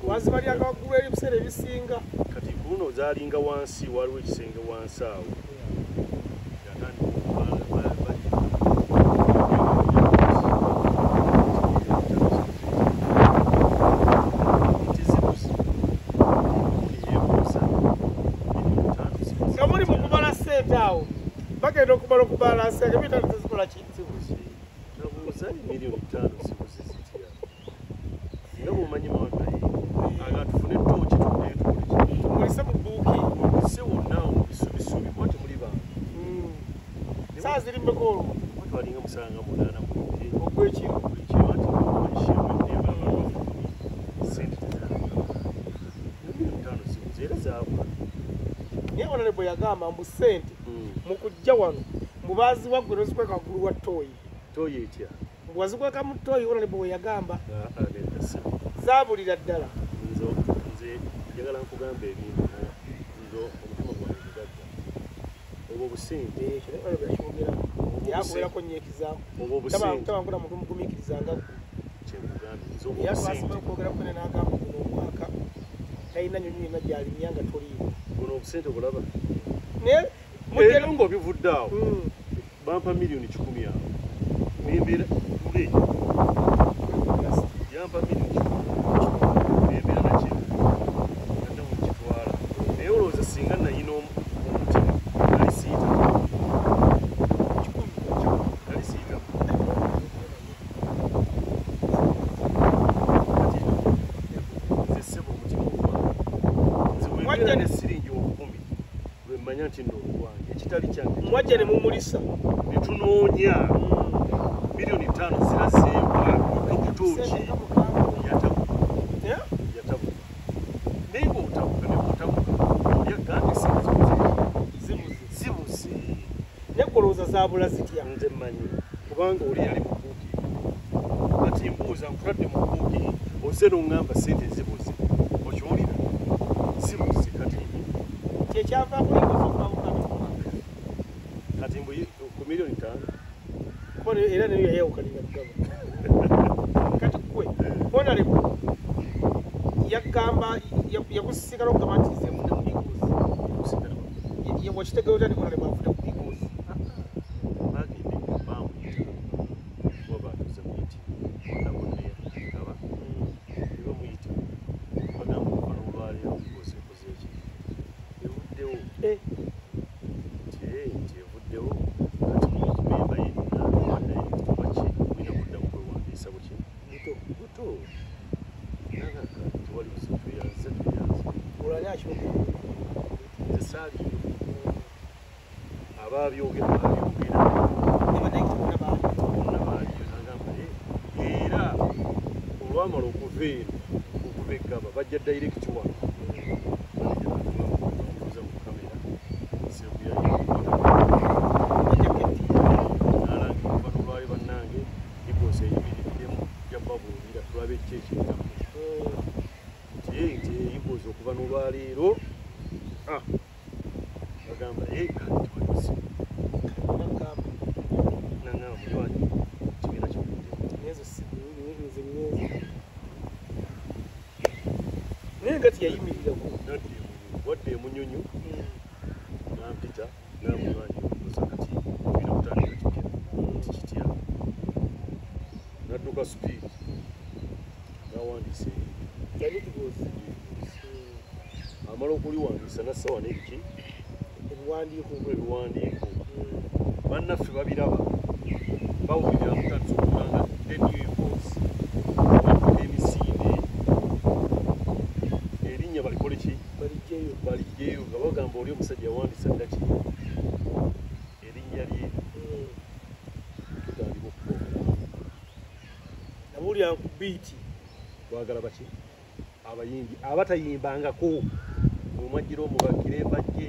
[SPEAKER 1] wazibalyaga waggulu eri ebiseera ebisinga
[SPEAKER 2] kati kuno zalinga wansi waliwo ekisenge wansi awo
[SPEAKER 1] nga muli mukubala ssente awo bagenda okubala okubalansa nga bitano tezikola kizibuzi
[SPEAKER 2] nabuuza miliyoni 5 zibuzi zitya nga bwomanyi mawanaye agatufune tooki
[SPEAKER 1] tumulise mu buuki
[SPEAKER 2] mulise wonna mubisubisubi kuba temuli bantu
[SPEAKER 1] saa ziri mmeka olwo
[SPEAKER 2] twalinga musanga munana mulungi
[SPEAKER 1] ogwekiro
[SPEAKER 2] bulikiro anti olishyemwenebababafu sente tezabula miliyoni 5 zibuzi era zabula
[SPEAKER 1] naye honorable yagamba mbu ssente mu kujja wano mubaazi waggwe nozikweka waggulu wa tooyi
[SPEAKER 2] tooyi etya
[SPEAKER 1] wazikuweka mu ttooyi Honorable we yagamba
[SPEAKER 2] zaabulira
[SPEAKER 1] ddala
[SPEAKER 2] nze njagala nkugamba ebintu nzo omutima gwange gugadda obwo obusimbi
[SPEAKER 1] yakubeerako nnyo ekizaamu tabangula muntu mugumiikirizanga yatwasobola okwogerako ne n'agamba guno omwaka talina nyonyi yonna gy'alimya nga toliiwo
[SPEAKER 2] buno obusente bulaba era ng'obivudde awo bampa miliyoni 10 awo nembeera ule yampa miliyoni 10 nembeera nakyo adda mukitwala naye olowooza singa nayina omutima alisiita alisiita nze ssebo omutima ogwange nze wembeera ne siringi 10 lwemmanya nti nno olwange ekitali kyange
[SPEAKER 1] mwajja ne mumulisa
[SPEAKER 2] ne tunoonya miliyoni 5 ziraseebwa okutuuki yatabuka naye ng'otabuka neotabuka olyagambe zibuze
[SPEAKER 1] nekolooza zaabula zitya
[SPEAKER 2] nze mmanyi kubanga oli yali mukuuki kati mbuuza nkutadde mukuuki ose noŋŋamba sente zibuze okiwulira zibuze kati
[SPEAKER 1] kyekyavaako
[SPEAKER 2] kati ku miliyoni 5
[SPEAKER 1] era nayo yayawukanira gaba kati kwe Honorable yagamba yakusisigala okugamba nti nze nfudde mu bigoozi wakitegeera otya ndi Honorable afudde mu bigoozi
[SPEAKER 2] bagende bamuyita wabatuza muyiti onaboneyagaba ebamuyita bagamba okufana olwaleero bigoozi ekoze eki evuddewo nti evuddewo kati memba yenna naye kituba ki mwina kuddamu kwewandiisa buki buto nagaka tewali tuyanze
[SPEAKER 1] olani akyoge
[SPEAKER 2] nze saaliyo ababyogera babyogera bonna baaliyo nagamba era olwamala okuva eno okuva eggaba bajja dayirekiti wano baza mu kamera nalangirwa banolwayo bannange bigoosi eyimiriddemu ja babuulira tulabe ki ekiyitamu nti eyigoozi okuva n'olwaleero bagamba kanti walisi nangamba muliwanyi kibiina
[SPEAKER 1] naye nga tiyayimirirako
[SPEAKER 2] wadde emunyonyo nampita namuliwanyi oza kati bina kutandika kitya tikitya nadduka supiidi nawandiise amala okuliwandiisa nassawa nebiki ebiwandiiko bannaffe babiraba bawulira mutandisa okuganga the new force badduka emisinde erinnya balikole ki balijjeyo nga bagamba oli omusajja yawandiisa ddaki erinnya lye tutandika okukola
[SPEAKER 1] nabulira ku biiti
[SPEAKER 2] twagala baki abayimbi abatayimbangako omwajjira omubagire mbajje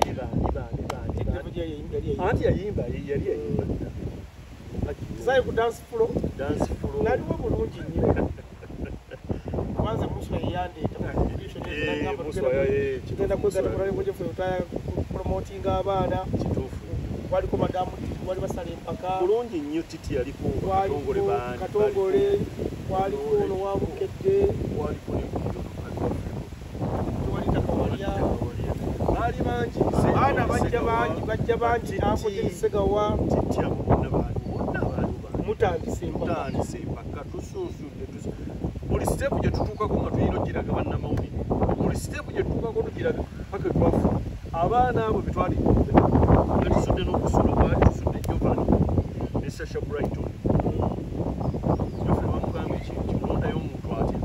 [SPEAKER 2] anti yayimba yali yayimba
[SPEAKER 1] zaye ku dance floor
[SPEAKER 2] naliwo
[SPEAKER 1] bulungi nnyo kwanza muswa yeyandeeta tugenda kwegana kulalebojefe otaya promotinga abaana
[SPEAKER 2] kituufu
[SPEAKER 1] waliko madamu wali basala empaka
[SPEAKER 2] bulungi nnyo titi yaliko
[SPEAKER 1] katongole waliko ono wabukedde
[SPEAKER 2] waliko
[SPEAKER 1] tewalitakawalya
[SPEAKER 2] baali bangi
[SPEAKER 1] abaana bajja bangi akotesegawa mutandise
[SPEAKER 2] empaka tusunsudde buli siteepu gye tutuukako nga tulina ogiraga bannamawulire buli siteepu gye tutuukako tugiraga paka twafu abaana abo betwali nga tusudde n'okusula baali tusudde Jovan ne Sasha Brighton joffe bamugamba ekintu kimulondayo omuntu atya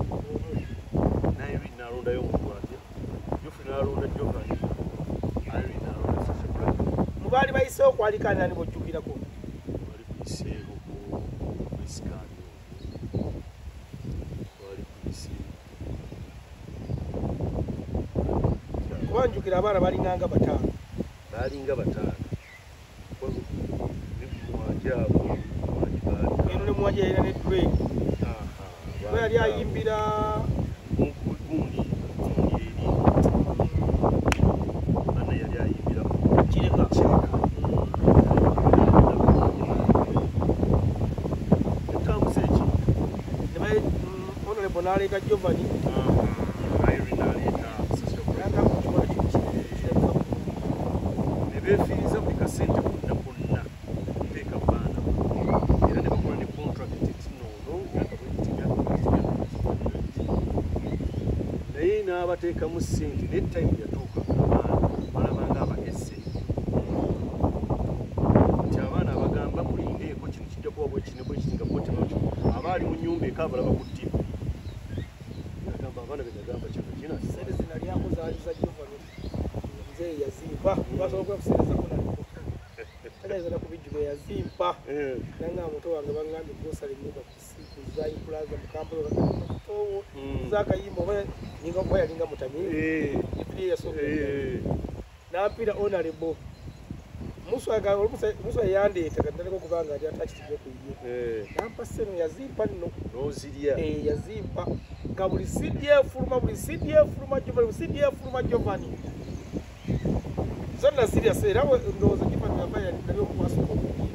[SPEAKER 2] Irene n'alondayo omuntu atya joffe n'alonda Jovan Irene n'alonda Sasha Brighton
[SPEAKER 1] mubaali bayiseewo kwalikanira ne bojjukirako
[SPEAKER 2] bali kuyiseewo kwesikaayo bali kuyiseewo
[SPEAKER 1] kubanjukira abaana balinganga bataano
[SPEAKER 2] balinga bataano mwanja abo
[SPEAKER 1] eno ne Muwajja yalina ne Drake we yali ayimbira
[SPEAKER 2] gundi eri ana yali ayimbira
[SPEAKER 1] Kireka
[SPEAKER 2] etamuseeki
[SPEAKER 1] ne honorable n'aleeta Giovanni
[SPEAKER 2] Irene aleeta ne beefiiriza buli kasente konna konna kuteeka baana era ne bakola ne contract tinoono naye n'abateekamu ssente ne time yatuuka abaana balabanga abagesse nti abaana abagamba mulindeeko kino kijja kuba bwekino bwekitinga bwotebakyo abaali mu nnyumba eka abalaba ku ttivi agamba abaana begagamba kino kina
[SPEAKER 1] sente zinalyako zaali za Giovanni nze yazimpa basobola kuserezako nalikoayazana ku bijjulo yazimpa nanga muto wange bangambye grosary nyumba kuzayi plaza mukambolo mutowo zakayimba oba yalinga mutamivu epiri yasooka nampira honorable Musa yandeeta kataleko kubanga ali atakitibye kuye nampa seno yazimpa nno
[SPEAKER 2] nozirya
[SPEAKER 1] yazimpa nga buli CDF fuluma Giovanni zonna serious era ndowooza Giovanni yambaye yali okukwasuka
[SPEAKER 2] buli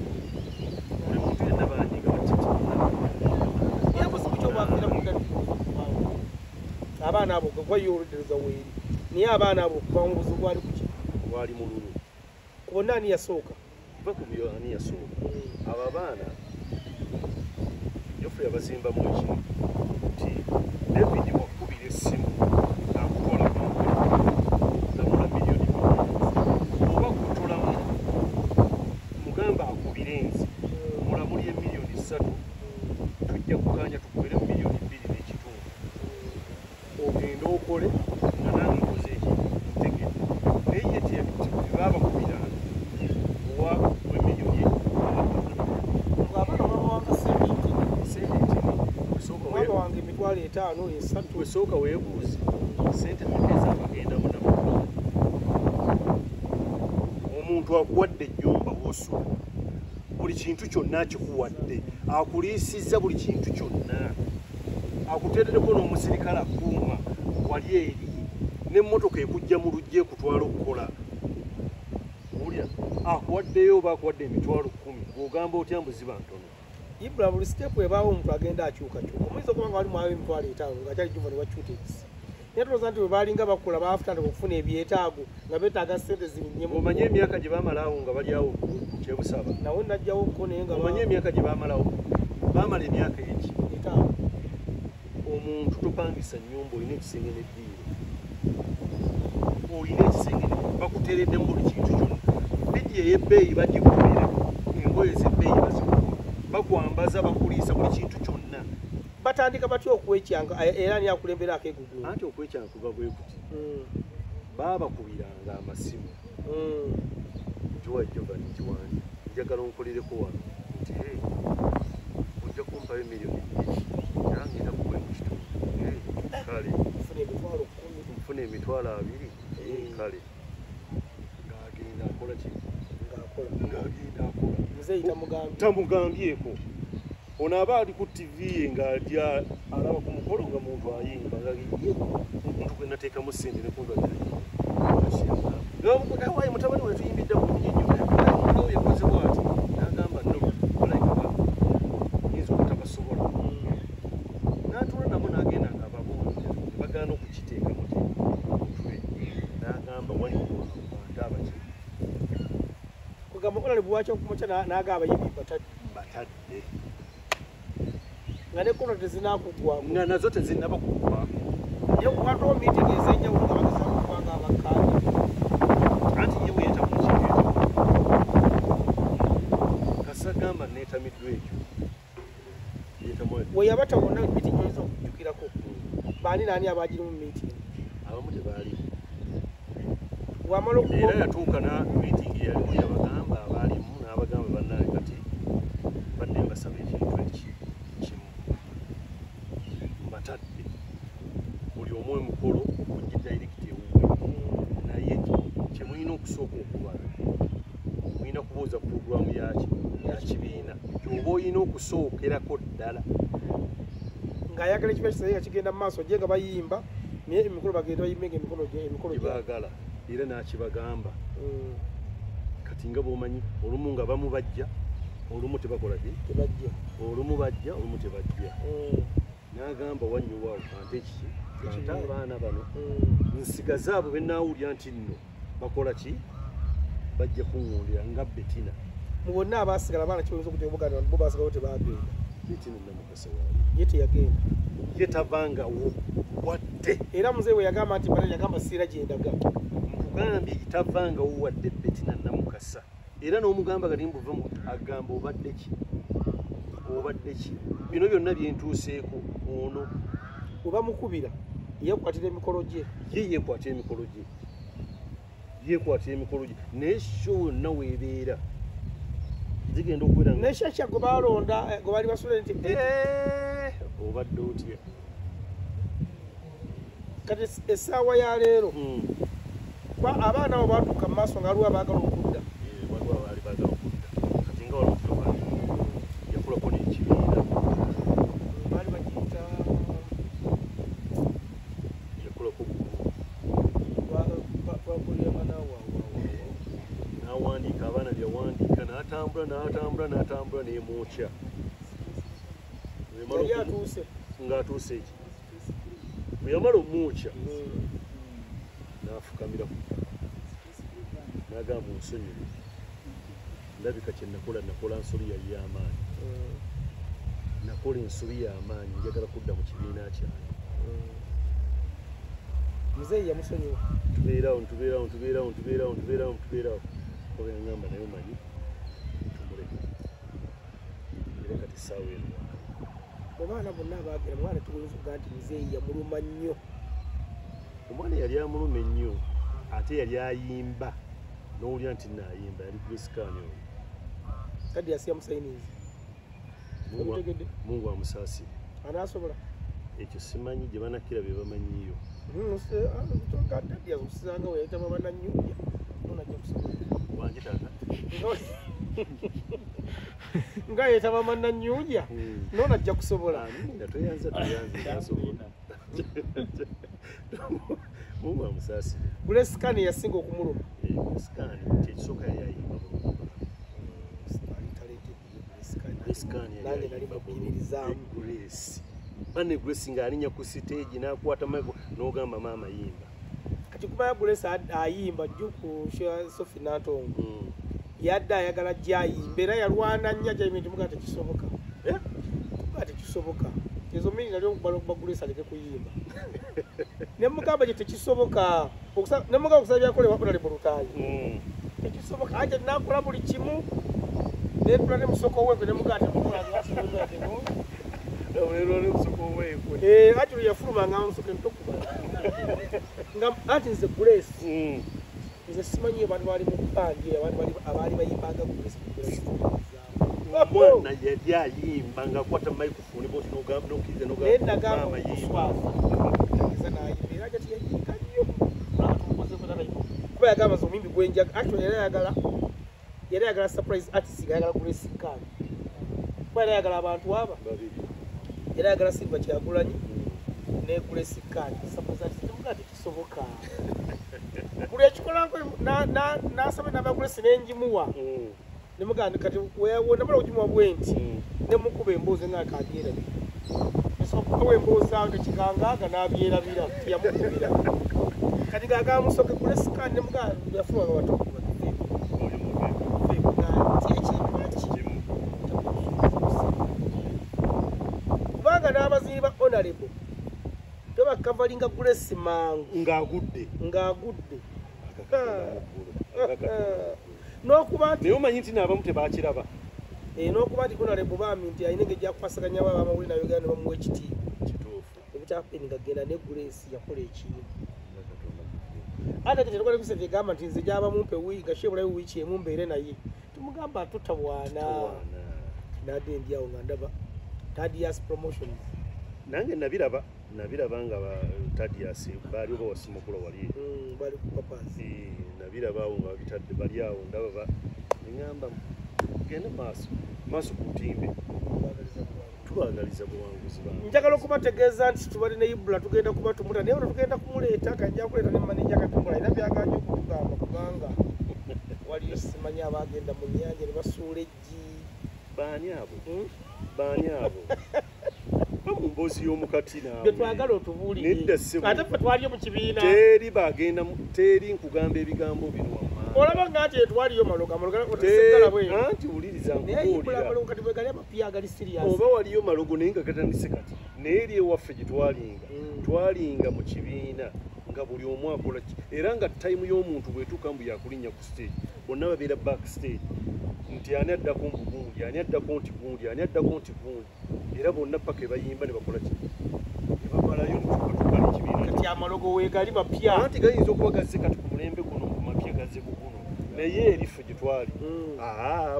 [SPEAKER 2] muntu yenna banyiga batiti
[SPEAKER 1] era buzibu kyobwafira mudali abaana abo gwayoledereza weeri naye abaana abo okuva mu buzibu bwali kuki
[SPEAKER 2] wali mululu
[SPEAKER 1] kubonna ani yasooka
[SPEAKER 2] bakubyo ani yasooka abo abaana yofu yabazimbamu ekimu nti David wakubira essimu akukola namula miliyoni oba kutolamu mugamba akubire nzi mulamuli emiliyoni 3 tujja kukanya tukubere mu miliyoni 2 n'ekitundu ogenda okole nga nange nkoze eki ntegedde naye ye tebabakubira owa emiliyoni
[SPEAKER 1] abaana babawanga
[SPEAKER 2] mwana
[SPEAKER 1] wange emitwalo 5 3
[SPEAKER 2] wesooka weebuuze sente zigeza abagendamu namu omuntu akuwadde ennyumba wosula buli kintu kyonna akikuwadde akuliisizza buli kintu kyonna akuteereddeko n'omusirikale akuuma wali eri n'emmotoka ekujja mu lujja ekutwala okukola owulira akuwaddeyo oba akuwadde emitwalo 10 ng'ogamba otya mbu ziba ntono
[SPEAKER 1] Ibra buli step ebaawo omuntu agenda akyukakyuka omuyinza okuba nga wali mwawo emitwalo 5 ng'akyali Giovanni wakyuta ebisi naye tulowooza nti bwe balinga bakola baafutandika okufuna ebyetaago nga beetaaga ssente zirinnye
[SPEAKER 2] omanye emyaka gye baamalawo nga bali awo kyebusaba
[SPEAKER 1] nawe najjawo ko naye nga
[SPEAKER 2] omanye emyaka gye baamalawo baamala emyaka eki omuntu topangisa nnyumba olina ekisenge n'eddiiro olina ekisenge bakuteereddemu buli kintu kyonna bidi ey'ebbeeyi bagikubira engoye z'ebbeeyi bazikuba bakwambaza bakuliisa buli kintu kyonna
[SPEAKER 1] batandika batya okwekyanga era ani akulembera akeegugunga
[SPEAKER 2] anti okwekyanga kuva bwe kuti baabakubiranga amasimu ntiwa Giovanni Kiwanja njagala onkolereko wano nti ojja kumpayo miliyoni 2 era ngenda kuwe mu kitundu kale nfuna emitwalo 2 kale ng'agenda akola ki ng'agenda akola tamugambyeko ono aba ali ku TV ng'alya alaba ku mukolo nga muntu ayimba omuntu gwe nateekamu ssente ne kundwa wayi mutabani we tuyimbidde mu nnyo yakoze bw'ati n'agamba no olayika yinza obutabasobola n'atula nabo n'agenda ng'ababuulira ne bagaana okukiteekamu mutwe n'agamba wali abantu abaki
[SPEAKER 1] kugamba ola bwaki okumakya n'agamba yibi
[SPEAKER 2] batadde
[SPEAKER 1] nga ne kono tezinakugwamu
[SPEAKER 2] nga nazo tezinaba kuggwako
[SPEAKER 1] ye kukwatawo miitingi ez'enjawulo nga bageza okubanga abakkaadi
[SPEAKER 2] anti ye weeta mu kintu kasagamba neetamiddwa ekyo
[SPEAKER 1] we yabata wonna miitingi oyinza okujjukirako baani naani abagirimu miitingi
[SPEAKER 2] abamu tebaalimu
[SPEAKER 1] wamala
[SPEAKER 2] era yatuuka na miitingi yalimu yabagamba abaalimu n'abagamba bannange kati badde mbasaba ekintu eki kimu mbatadde buli omu emukolo okujja dayirikiti ewuwe naye kyemulina okusooka okubala mulina kubuuza pulogulaamu ya kibiina gy'oba olina okusookerako ddala
[SPEAKER 1] ng'ayagala ekibiina kisaye nga kigenda mu maaso gye nga bayimba naye emikolo bagenda bayimenga emikolo
[SPEAKER 2] kibaagala era n'akibagamba kati nga bw'omanyi olumu nga bamu bajja olumu tebakola ki
[SPEAKER 1] tebajja
[SPEAKER 2] olumu bajja olumu tebajja n'agamba wanyuwaawo kante kiki ate abaana bano nsigaze abo be naawulira nti nno bakola ki bajja kuŋŋondera nga Bettina
[SPEAKER 1] mu bonna abaasigala abaana kibayinza okutya obuganira bo baasigalawo tebaagenda
[SPEAKER 2] Bettina namukasa waali
[SPEAKER 1] ye teyagenda
[SPEAKER 2] ye tavanga wadde
[SPEAKER 1] era muzeeyi we yagamba nti bana yagamba siira gyendaga
[SPEAKER 2] nkugambye tavanga wadde Bettina namukasa era n'omugamba kati mbuvamu agamba obadde ki bino byonna byentuuseeko ono
[SPEAKER 1] oba mukubira yeekwatira emikolo gye
[SPEAKER 2] yeekwatira emikolo gye naye sho wonna weebeera zigenda okubeera
[SPEAKER 1] neshakya gwe balonda gwe bali basula nti
[SPEAKER 2] obadde otya
[SPEAKER 1] kati essaawa ya leero abaana abo batuuka mu maaso nga waliwo abaagala okudda
[SPEAKER 2] kati nga waliwo yakulako n'ekibiina
[SPEAKER 1] baali bagiyita
[SPEAKER 2] yakulako n'awandiika abaana byawandiika n'atambula n'emwokya
[SPEAKER 1] yali atuuse
[SPEAKER 2] ng'atuuse eki bwe yamala omwokya n'afukamira ku n'agamba onsonyiwe ndabika kye nakola nsoli yali y'amaanyi nakola ensoli y'amaanyi njagala kudda mu kibiina kyange
[SPEAKER 1] muzeeyi yamusonyiwa
[SPEAKER 2] tubeerawo oba yangamba naye omanyi tumuleka era kati ssaawa eno
[SPEAKER 1] abaana bonna abaagera mwana tuwinza okugaa nti muzeeyi yamuluma nnyo
[SPEAKER 2] omwana yali amuluma ennyo ate yali ayimba n'owulira nti naayimba yali kulisikaani oyo
[SPEAKER 1] kadi yasi yamusayinizi
[SPEAKER 2] mungu amusaasire
[SPEAKER 1] anaasobola
[SPEAKER 2] ekyo simanyi gye banakira be bamanyiyo
[SPEAKER 1] usanga weyayitama bananyuja nonajja kusobola
[SPEAKER 2] wangi taata
[SPEAKER 1] nga yetaba mananyuja nonajja kusobola
[SPEAKER 2] nga toyanza nasobola mungu amusaasire
[SPEAKER 1] bulesikani yasinga okumuluma
[SPEAKER 2] bulesikani kyekisooka yayayimba
[SPEAKER 1] nange nali mukiririzaamu
[SPEAKER 2] grace bane grace ng'alinya ku stage n'akwata maiko n'ogamba maama yimba
[SPEAKER 1] kati kumanya grace ayimba jju ku Sophie Nantongo yadda ayagala gyayimba era yalwana nnyo gyayimba nti mugaa tekisoboka tekisoboka ezo mini nali okubala okuba grace aleke kuyimba ne mugamba gye tekisoboka ne mugamba okusaba byakole wakunale mu lutaayi tekisoboka anje nakola buli kimu netula ne musoko weekwe ne mugaa ati yafuluma nga nsoke ntokubala anti nze grace nze simanyi abantu bali mu kupangira abaali bayimbanga grace
[SPEAKER 2] omwana yali ayimba ng'akwata microphone boti
[SPEAKER 1] naye nagamba okuswaza era jati yayinga nnyo kuba yagamba nze omuyimbi gwenjaga actually yali ayagala surprise artist nga ayagala grace kani kuba yali ayagala abantu aba era ayagala Silver Kyagulanyi ne Grace Kani surprise artist temugaa tekisoboka buli ekikola n'asaba namba Grace n'enjimuwa ne mugamba kati wonamala ogimuwa bwenti ne mukuba emboozi nga akabyerabira esobokubawo emboozi awo tekikangaaga n'abyerabira tiyamukubira kati gaagala musoke Grace Kani ne mugamba yafuluma nga watokuba kubanga n'abazibi ba honorable tebakavalinga Grace mangu
[SPEAKER 2] ng'agudde
[SPEAKER 1] n'okuba nti
[SPEAKER 2] naye omanyi nti n'abamu tebakiraba
[SPEAKER 1] n'okuba nti honorable baami nti alina engeri gyakukwasaganya abo abamawulire nabegera ne bamuwa ekitiibwa
[SPEAKER 2] kituufu
[SPEAKER 1] ebikyapeninga agenda ne Grace yakola ekintu ate teterekole kusete egamba nti nze gyaba mumpe gashe bulayo wiiki emu mbeere naye tumugamba tutabwana nadde ndiawo nga ndaba Thaddeus Promotions
[SPEAKER 2] nange nabiraba nga Thaddeus baali oba wasimukula wali
[SPEAKER 1] bali ku papas
[SPEAKER 2] nabiraba awo nga babitadde bali awo ndaba ngamba genda maaso ku butimbe tubagaliza buwanguzi bange.
[SPEAKER 1] Njagala okubategeeza nti tubali ne Ibula tugenda kuba tumuta naye ono tugenda kumuleeta kajja kuleeta ne manager Katumbula era byaganya okutugamba kubanga waliyo simanyi abagenda mu nnyanja ne basuula eggi.
[SPEAKER 2] Baani abo? Baani abo? Mu mboozi y'omukati naawe.
[SPEAKER 1] Bye twagala otubuulire.
[SPEAKER 2] Nedda ssebo.
[SPEAKER 1] Ate ffe twaliyo mu kibiina.
[SPEAKER 2] Teri bagenda teri nkugamba ebigambo bino wamma.
[SPEAKER 1] Olaba nga nti twaliyo maloga oteseggala bwe.
[SPEAKER 2] Anti wuliriza nkubuulira.
[SPEAKER 1] Naye kati bwe gali amapya agali serious.
[SPEAKER 2] Oba waliyo malogo naye nga gatandise kati. Naye eri ewaffe gye twalinga. Twalinga mu kibiina nga buli omu akola era nga time y'omuntu bw'etuuka mbu yakulinnya ku stage. Bonna babeera backstage. Nti ani addako mbu gundi, ani addako nti gundi, ani addako nti gundi. Era bonna paka ebayimba ne bakola ki. Ne bamalayo ne tuka ekibiina.
[SPEAKER 1] Kati amalogo weegali mapya.
[SPEAKER 2] Anti gayinza okuba gazze kati ku mulembe guno ku mapya gazze ku guno. Naye eriffe gye twali.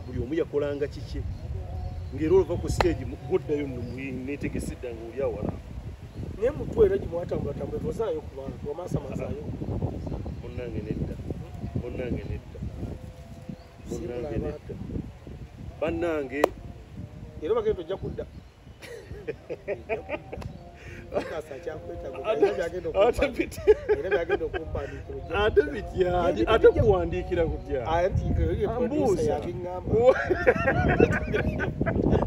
[SPEAKER 2] Buli omu yakolanga kiki. Ng'era olava ku stage goddayo nno neetegese edda ng'oli awala.
[SPEAKER 1] Naye mutwe era gimwatambula tozaayo ku bantu omaasamazaayo.
[SPEAKER 2] Munnange nedda. Munnange nedda. Munnange nedda. Bannange
[SPEAKER 1] era bagenda ojja kudda.
[SPEAKER 2] Ate bityali ate kuwandiikira kutya mbuuza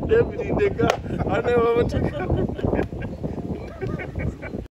[SPEAKER 2] David Ndeka anababateka